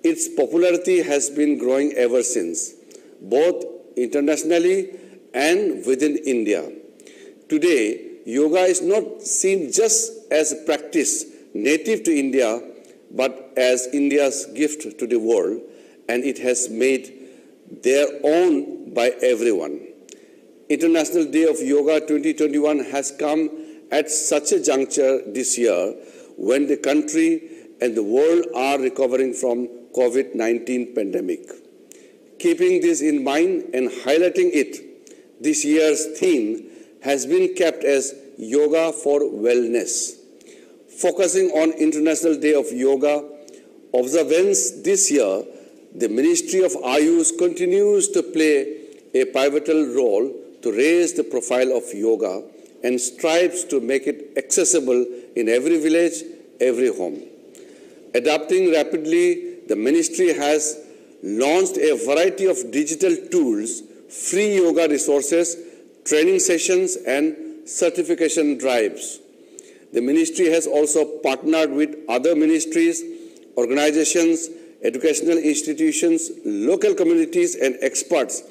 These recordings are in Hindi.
Its popularity has been growing ever since, both internationally and within India. Today, yoga is not seen just as a practice native to India, but as India's gift to the world, and it has made their own by everyone. International Day of Yoga 2021 has come at such a juncture this year when the country and the world are recovering from COVID-19 pandemic. Keeping this in mind and highlighting it, this year's theme has been kept as Yoga for Wellness. Focusing on International Day of Yoga observance this year, the Ministry of Ayush continues to play a pivotal role to raise the profile of yoga and strives to make it accessible in every village, every home. Adapting rapidly, the ministry has launched a variety of digital tools, free yoga resources, training sessions, and certification drives. The ministry has also partnered with other ministries, organizations, educational institutions, local communities, and experts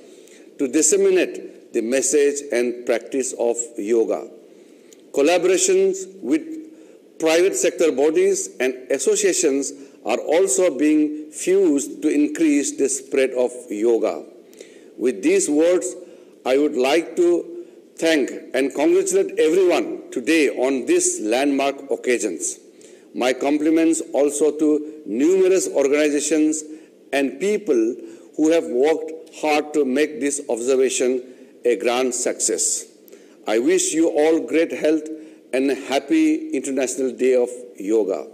to disseminate the message and practice of yoga. Collaborations with private sector bodies and associations are also being fused to increase the spread of yoga. With these words, I would like to thank and congratulate everyone today on these landmark occasions. My compliments also to numerous organizations and people who have worked hard to make this observation a grand success. I wish you all great health and a happy International Day of Yoga.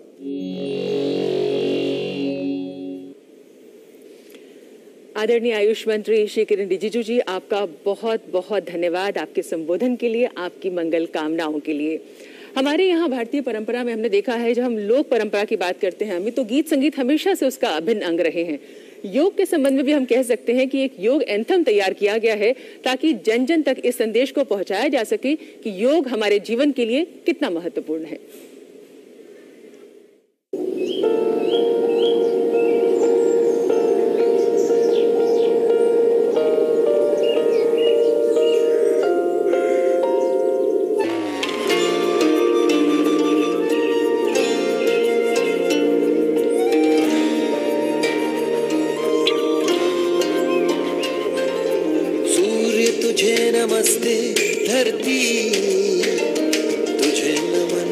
आदरणीय आयुष मंत्री श्री किरण रिजिजू जी, आपका बहुत बहुत धन्यवाद आपके संबोधन के लिए, आपकी मंगल कामनाओं के लिए। हमारे यहाँ भारतीय परंपरा में हमने देखा है, जब हम लोक परंपरा की बात करते हैं, हमें तो गीत संगीत हमेशा से उसका अभिन्न अंग रहे हैं। योग के संबंध में भी हम कह सकते हैं कि एक योग एंथम तैयार किया गया है ताकि जन जन तक इस संदेश को पहुंचाया जा सके कि योग हमारे जीवन के लिए कितना महत्वपूर्ण है। नमस्ते धरती तुझे नमन,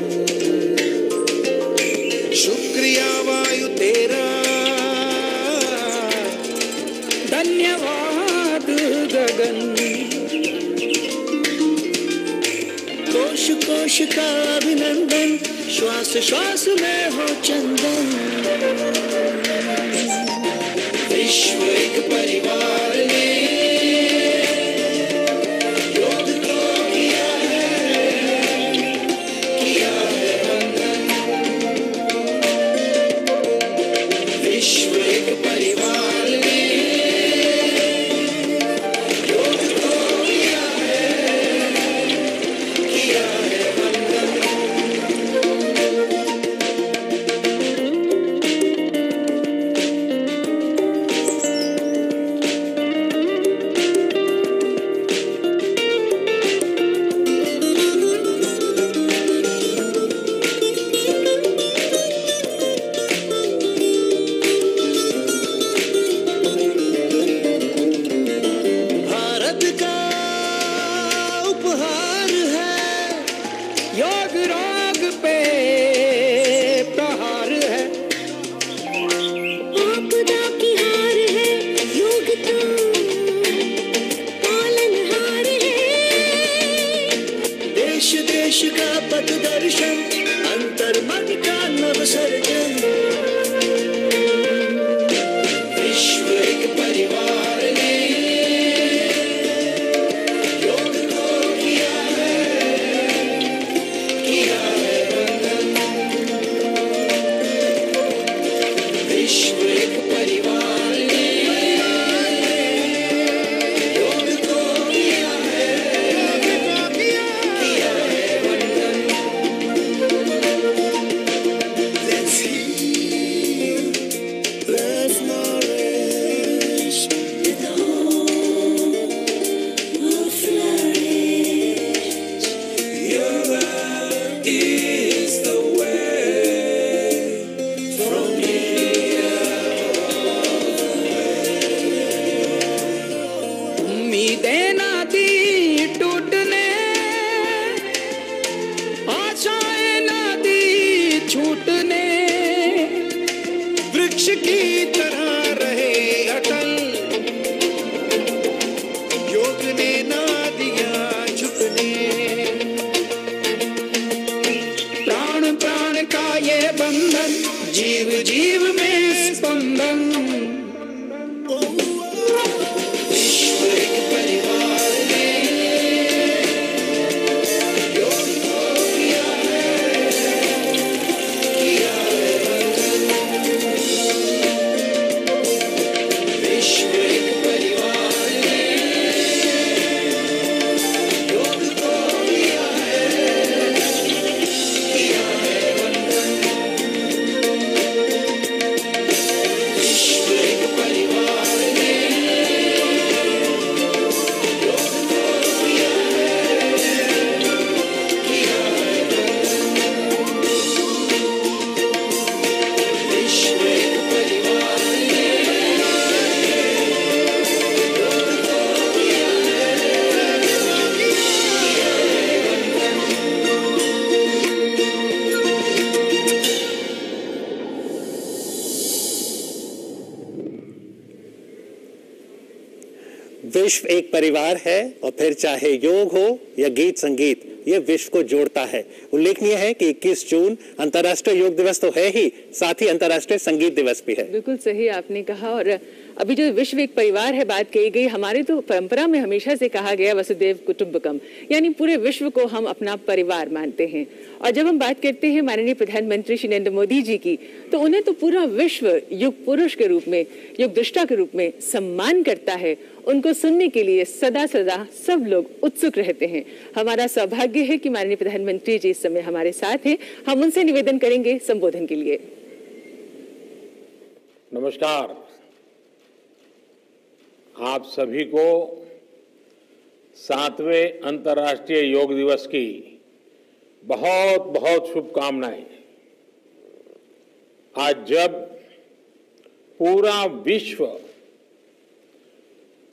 शुक्रिया वायु तेरा, धन्यवाद गगन, कोश कोश का अभिनंदन, श्वास श्वास में हो चंदन। विश्व एक परिवार ने वृक्ष की तरह रहे अटल, योग ने ना दिया झुकने। प्राण प्राण का ये बंधन, जीव जीव में स्पंदन। विश्व एक परिवार ने योग को किया है, किया है बंधन। विश्व एक परिवार ने योग को किया है, किया है बंधन। विश्व एक परिवार ने योग को किया है, किया है बंधन। विश्व एक परिवार ने योग को किया है, किया है बंधन। विश्व एक परिवार है और फिर चाहे योग हो या गीत संगीत, ये विश्व को जोड़ता है। उल्लेखनीय है कि 21 जून अंतर्राष्ट्रीय योग दिवस तो है ही, साथ ही अंतर्राष्ट्रीय संगीत दिवस भी है। बिल्कुल सही आपने कहा। और अभी जो विश्व एक परिवार है बात कही गई, हमारे तो परंपरा में हमेशा से कहा गया वसुदेव कुटुंबकम, यानी पूरे विश्व को हम अपना परिवार मानते हैं। और जब हम बात करते हैं माननीय प्रधानमंत्री श्री नरेंद्र मोदी जी की, तो उन्हें तो पूरा विश्व युग पुरुष के रूप में, युग दृष्टा के रूप में सम्मान करता है। उनको सुनने के लिए सदा सदा सब लोग उत्सुक रहते हैं। हमारा सौभाग्य है कि माननीय प्रधानमंत्री जी इस समय हमारे साथ हैं। हम उनसे निवेदन करेंगे संबोधन के लिए। नमस्कार, आप सभी को 7वें अंतर्राष्ट्रीय योग दिवस की बहुत बहुत शुभकामनाएं। आज जब पूरा विश्व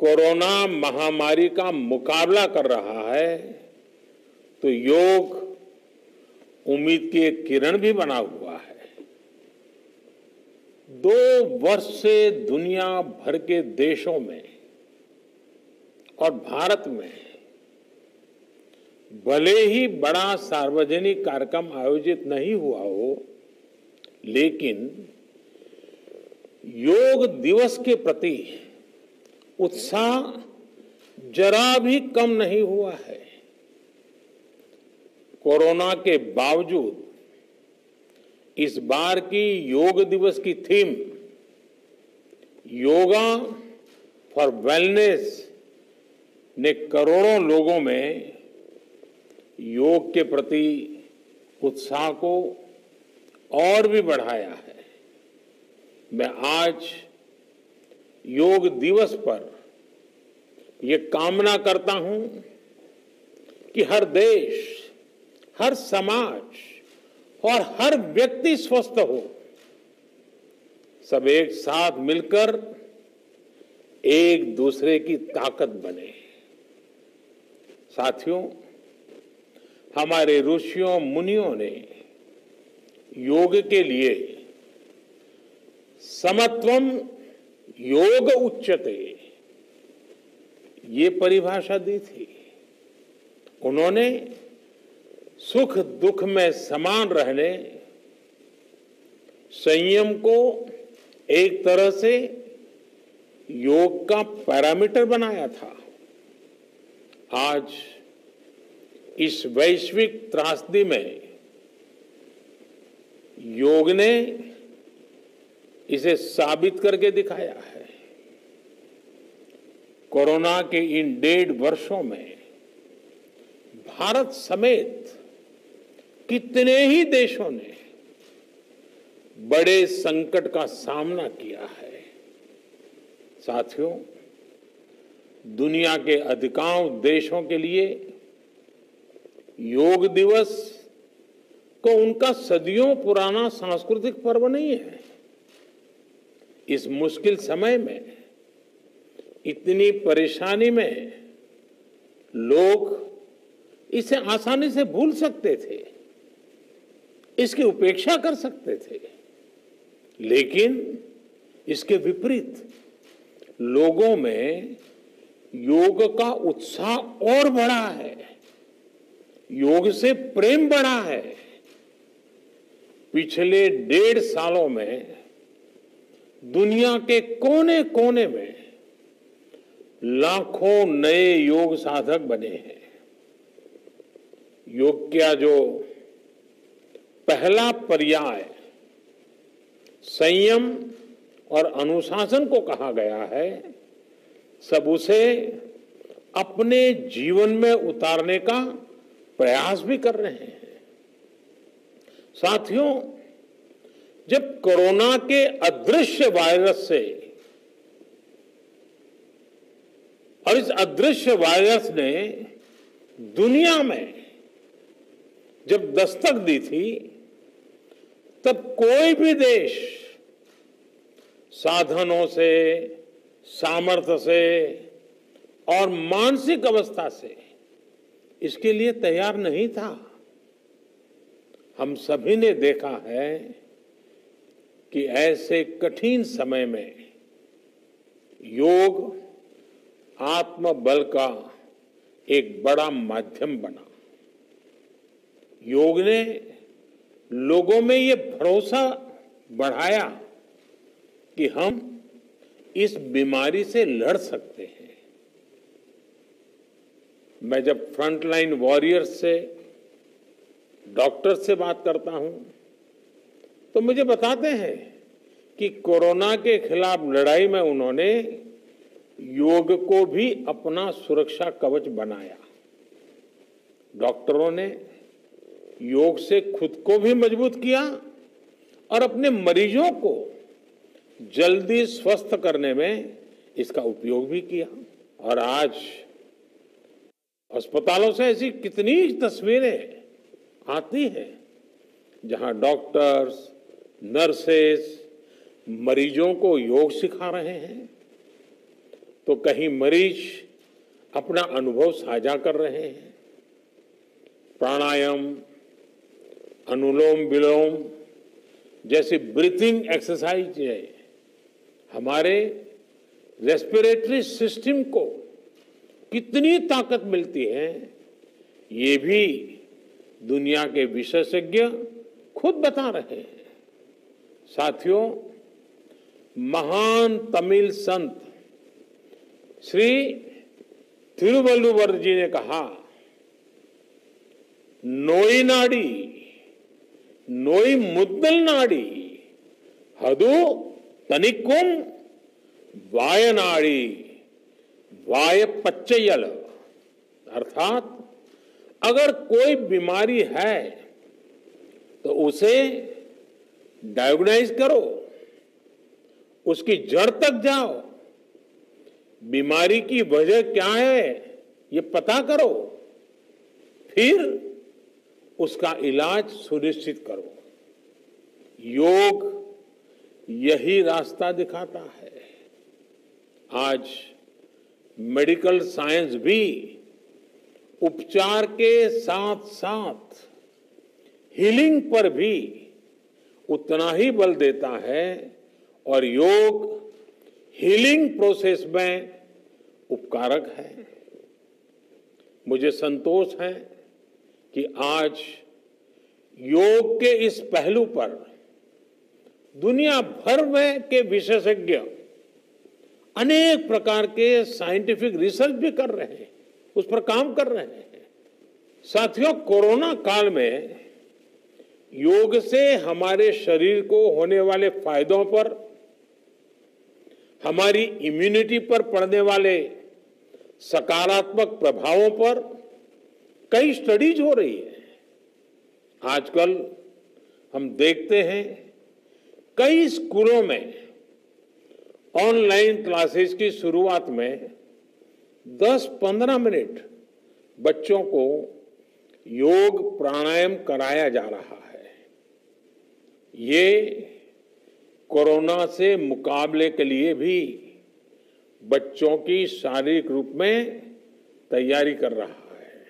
कोरोना महामारी का मुकाबला कर रहा है, तो योग उम्मीद की एक किरण भी बना हुआ है। 2 वर्ष से दुनिया भर के देशों में और भारत में भले ही बड़ा सार्वजनिक कार्यक्रम आयोजित नहीं हुआ हो, लेकिन योग दिवस के प्रति उत्साह जरा भी कम नहीं हुआ है। कोरोना के बावजूद इस बार की योग दिवस की थीम योगा फॉर वेलनेस ने करोड़ों लोगों में योग के प्रति उत्साह को और भी बढ़ाया है। मैं आज योग दिवस पर यह कामना करता हूं कि हर देश, हर समाज और हर व्यक्ति स्वस्थ हो। सब एक साथ मिलकर एक दूसरे की ताकत बने। साथियों, हमारे ऋषियों मुनियों ने योग के लिए समत्वम योग उच्यते ये परिभाषा दी थी। उन्होंने सुख दुख में समान रहने, संयम को एक तरह से योग का पैरामीटर बनाया था। आज इस वैश्विक त्रासदी में योग ने इसे साबित करके दिखाया है। कोरोना के इन 1.5 वर्षों में भारत समेत कितने ही देशों ने बड़े संकट का सामना किया है। साथियों, दुनिया के अधिकांश देशों के लिए योग दिवस को उनका सदियों पुराना सांस्कृतिक पर्व नहीं है। इस मुश्किल समय में, इतनी परेशानी में लोग इसे आसानी से भूल सकते थे, इसकी उपेक्षा कर सकते थे, लेकिन इसके विपरीत लोगों में योग का उत्साह और बढ़ा है, योग से प्रेम बढ़ा है। पिछले 1.5 सालों में दुनिया के कोने कोने में लाखों नए योग साधक बने हैं। योग का जो पहला पर्याय संयम और अनुशासन को कहा गया है, सब उसे अपने जीवन में उतारने का प्रयास भी कर रहे हैं। साथियों, जब कोरोना के अदृश्य वायरस से और इस अदृश्य वायरस ने दुनिया में जब दस्तक दी थी, तब कोई भी देश साधनों से, सामर्थ्य से और मानसिक अवस्था से इसके लिए तैयार नहीं था। हम सभी ने देखा है कि ऐसे कठिन समय में योग आत्मबल का एक बड़ा माध्यम बना। योग ने लोगों में ये भरोसा बढ़ाया कि हम इस बीमारी से लड़ सकते हैं। मैं जब फ्रंटलाइन वॉरियर्स से, डॉक्टर से बात करता हूं, तो मुझे बताते हैं कि कोरोना के खिलाफ लड़ाई में उन्होंने योग को भी अपना सुरक्षा कवच बनाया। डॉक्टरों ने योग से खुद को भी मजबूत किया और अपने मरीजों को जल्दी स्वस्थ करने में इसका उपयोग भी किया। और आज अस्पतालों से ऐसी कितनी तस्वीरें आती हैं जहां डॉक्टर्स, नर्सेस मरीजों को योग सिखा रहे हैं, तो कहीं मरीज अपना अनुभव साझा कर रहे हैं। प्राणायाम, अनुलोम विलोम जैसी ब्रीथिंग एक्सरसाइज हमारे रेस्पिरेटरी सिस्टम को कितनी ताकत मिलती है, ये भी दुनिया के विशेषज्ञ खुद बता रहे हैं। साथियों, महान तमिल संत श्री तिरुवल्लुवर जी ने कहा, नोई नाडी नोई मुद्दल नाडी हदु तनिकुम वायनाडी वाय पच्चयल। अर्थात अगर कोई बीमारी है तो उसे डायग्नोज करो, उसकी जड़ तक जाओ, बीमारी की वजह क्या है ये पता करो, फिर उसका इलाज सुनिश्चित करो। योग यही रास्ता दिखाता है। आज मेडिकल साइंस भी उपचार के साथ साथ हीलिंग पर भी उतना ही बल देता है और योग हीलिंग प्रोसेस में उपकारक है। मुझे संतोष है कि आज योग के इस पहलू पर दुनिया भर में के विशेषज्ञ अनेक प्रकार के साइंटिफिक रिसर्च भी कर रहे हैं, उस पर काम कर रहे हैं। साथियों, कोरोना काल में योग से हमारे शरीर को होने वाले फायदों पर, हमारी इम्यूनिटी पर पड़ने वाले सकारात्मक प्रभावों पर कई स्टडीज हो रही है। आजकल हम देखते हैं कई स्कूलों में ऑनलाइन क्लासेस की शुरुआत में 10-15 मिनट बच्चों को योग प्राणायाम कराया जा रहा है। ये कोरोना से मुकाबले के लिए भी बच्चों की शारीरिक रूप में तैयारी कर रहा है।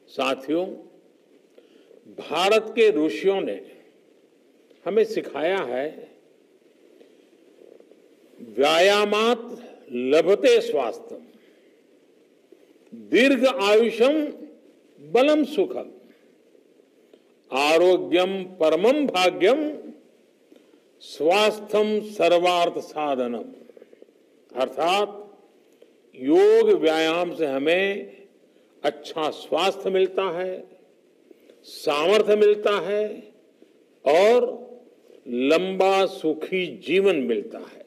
साथियों, भारत के ऋषियों ने हमें सिखाया है व्यायामात् लभते स्वास्थ्यम, दीर्घ आयुषम बलम सुखम, आरोग्यम परमम भाग्यम, स्वास्थ्यम सर्वार्थ साधनम। अर्थात योग व्यायाम से हमें अच्छा स्वास्थ्य मिलता है, सामर्थ्य मिलता है और लंबा सुखी जीवन मिलता है।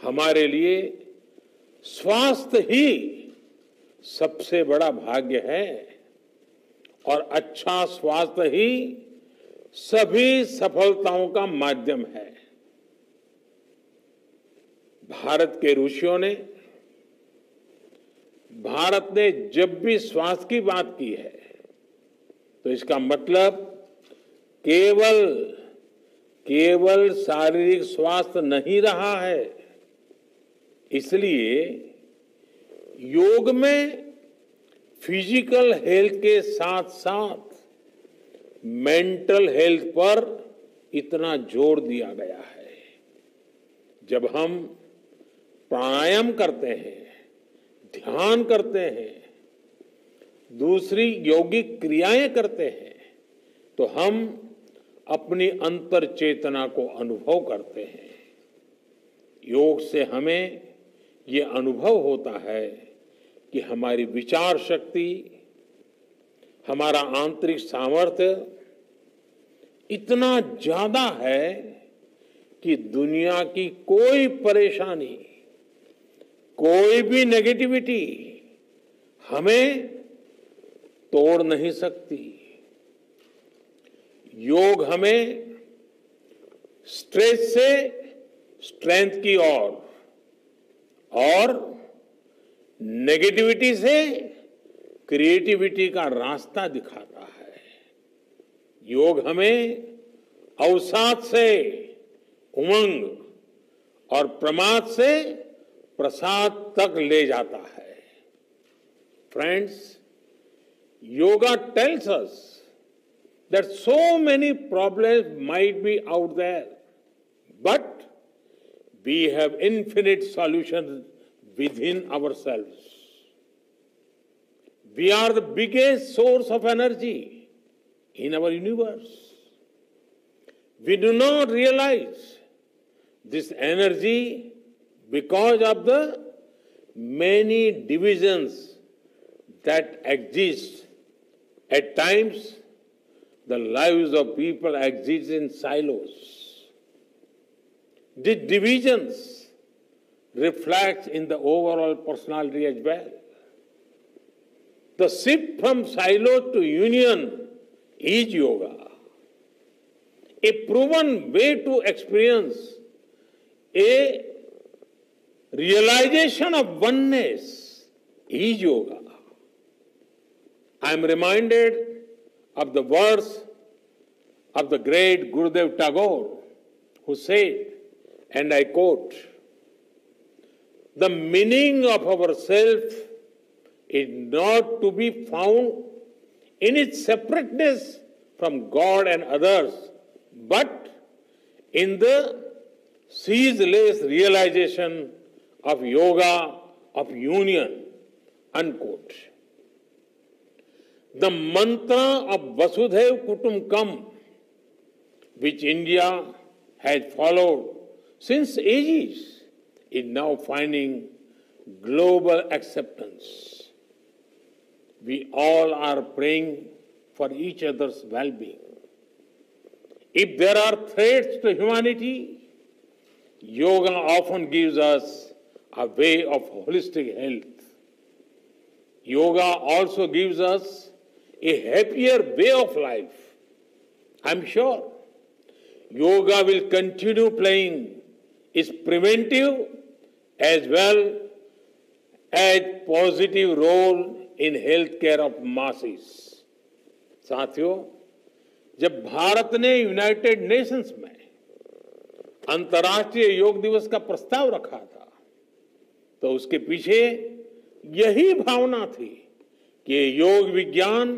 हमारे लिए स्वास्थ्य ही सबसे बड़ा भाग्य है और अच्छा स्वास्थ्य ही सभी सफलताओं का माध्यम है। भारत के ऋषियों ने, भारत ने जब भी स्वास्थ्य की बात की है तो इसका मतलब केवल शारीरिक स्वास्थ्य नहीं रहा है। इसलिए योग में फिजिकल हेल्थ के साथ साथ मेंटल हेल्थ पर इतना जोर दिया गया है। जब हम प्राणायाम करते हैं, ध्यान करते हैं, दूसरी यौगिक क्रियाएं करते हैं तो हम अपनी अंतर चेतना को अनुभव करते हैं। योग से हमें ये अनुभव होता है कि हमारी विचार शक्ति, हमारा आंतरिक सामर्थ्य इतना ज्यादा है कि दुनिया की कोई परेशानी, कोई भी नेगेटिविटी हमें तोड़ नहीं सकती। योग हमें स्ट्रेस से स्ट्रेंथ की ओर और नेगेटिविटी से क्रिएटिविटी का रास्ता दिखाता है। योग हमें अवसाद से उमंग और प्रमाद से प्रसाद तक ले जाता है। Friends, yoga tells us that so many problems might be out there, but we have infinite solutions within ourselves. We are the biggest source of energy in our universe. We do not realize this energy because of the many divisions that exist. At times, the lives of people exist in silos. These divisions reflect in the overall personality as well. The shift from silo to union is yoga. A proven way to experience a realization of oneness is yoga. I am reminded of the words of the great Gurudev Tagore, who said, and I quote, "The meaning of our self is not to be found in its separateness from God and others, but in the ceaseless realization of yoga of union," unquote. The mantra of Vasudhaiva Kutumbakam, which India has followed since ages, is now finding global acceptance. We all are praying for each other's well-being. If there are threats to humanity, yoga often gives us a way of holistic health. Yoga also gives us a happier way of life. I'm sure yoga will continue playing its preventive as well as positive role in healthcare of masses. साथियों, जब भारत ने यूनाइटेड नेशंस में अंतर्राष्ट्रीय योग दिवस का प्रस्ताव रखा था तो उसके पीछे यही भावना थी कि योग विज्ञान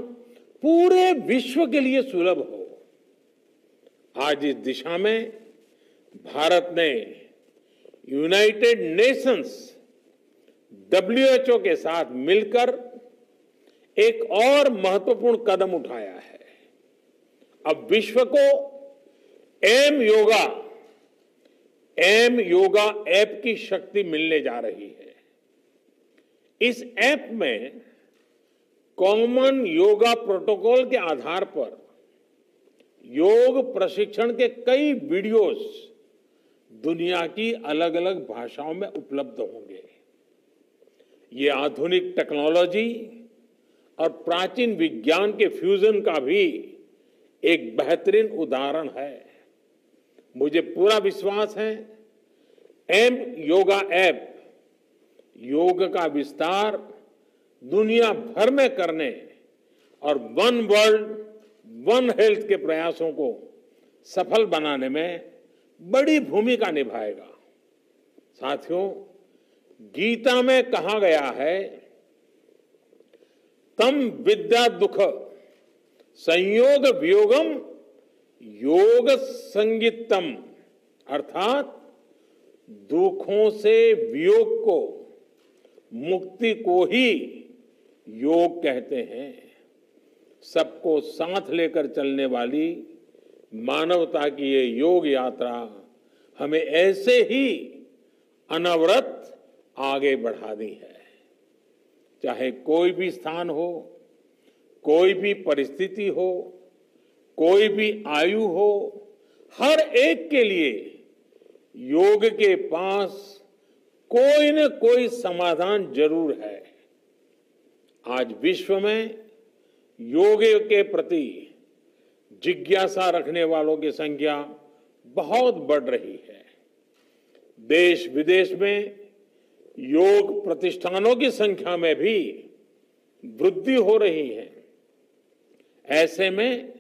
पूरे विश्व के लिए सुलभ हो। आज इस दिशा में भारत ने यूनाइटेड नेशंस WHO के साथ मिलकर एक और महत्वपूर्ण कदम उठाया है। अब विश्व को एम योगा ऐप की शक्ति मिलने जा रही है। इस ऐप में कॉमन योगा प्रोटोकॉल के आधार पर योग प्रशिक्षण के कई वीडियोस दुनिया की अलग अलग भाषाओं में उपलब्ध होंगे। ये आधुनिक टेक्नोलॉजी और प्राचीन विज्ञान के फ्यूजन का भी एक बेहतरीन उदाहरण है। मुझे पूरा विश्वास है एम योगा ऐप योग का विस्तार दुनिया भर में करने और वन वर्ल्ड वन हेल्थ के प्रयासों को सफल बनाने में बड़ी भूमिका निभाएगा। साथियों, गीता में कहा गया है, तम विद्या दुख संयोग वियोगम योग संगीतम, अर्थात दुखों से वियोग को, मुक्ति को ही योग कहते हैं। सबको साथ लेकर चलने वाली मानवता की ये योग यात्रा हमें ऐसे ही अनवरत आगे बढ़ानी है। चाहे कोई भी स्थान हो, कोई भी परिस्थिति हो, कोई भी आयु हो, हर एक के लिए योग के पास कोई न कोई समाधान जरूर है। आज विश्व में योग के प्रति जिज्ञासा रखने वालों की संख्या बहुत बढ़ रही है। देश विदेश में योग प्रतिष्ठानों की संख्या में भी वृद्धि हो रही है। ऐसे में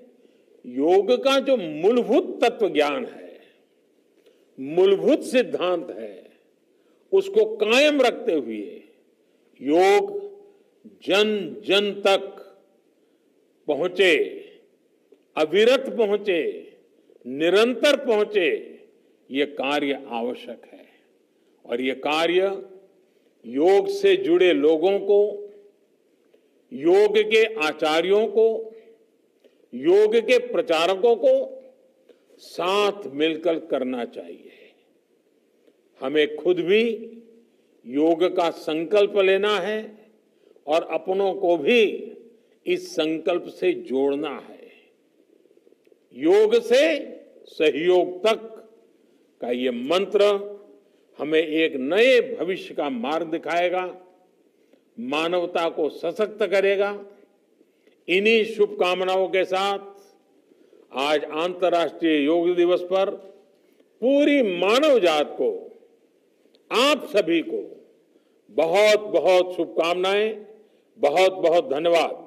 योग का जो मूलभूत तत्व ज्ञान है, मूलभूत सिद्धांत है, उसको कायम रखते हुए योग जन जन तक पहुंचे, अविरत पहुंचे, निरंतर पहुंचे, ये कार्य आवश्यक है। और ये कार्य योग से जुड़े लोगों को, योग के आचार्यों को, योग के प्रचारकों को साथ मिलकर करना चाहिए। हमें खुद भी योग का संकल्प लेना है और अपनों को भी इस संकल्प से जोड़ना है। योग से सहयोग तक का ये मंत्र हमें एक नए भविष्य का मार्ग दिखाएगा, मानवता को सशक्त करेगा। इन्हीं शुभकामनाओं के साथ आज अंतर्राष्ट्रीय योग दिवस पर पूरी मानव जात को, आप सभी को बहुत बहुत शुभकामनाएं, बहुत बहुत धन्यवाद।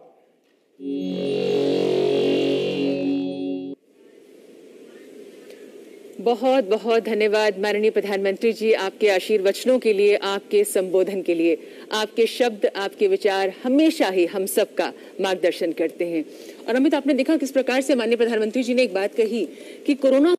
बहुत बहुत धन्यवाद माननीय प्रधानमंत्री जी, आपके आशीर्वचनों के लिए, आपके संबोधन के लिए। आपके शब्द, आपके विचार हमेशा ही हम सबका मार्गदर्शन करते हैं। और अमित, आपने देखा किस प्रकार से माननीय प्रधानमंत्री जी ने एक बात कही कि कोरोना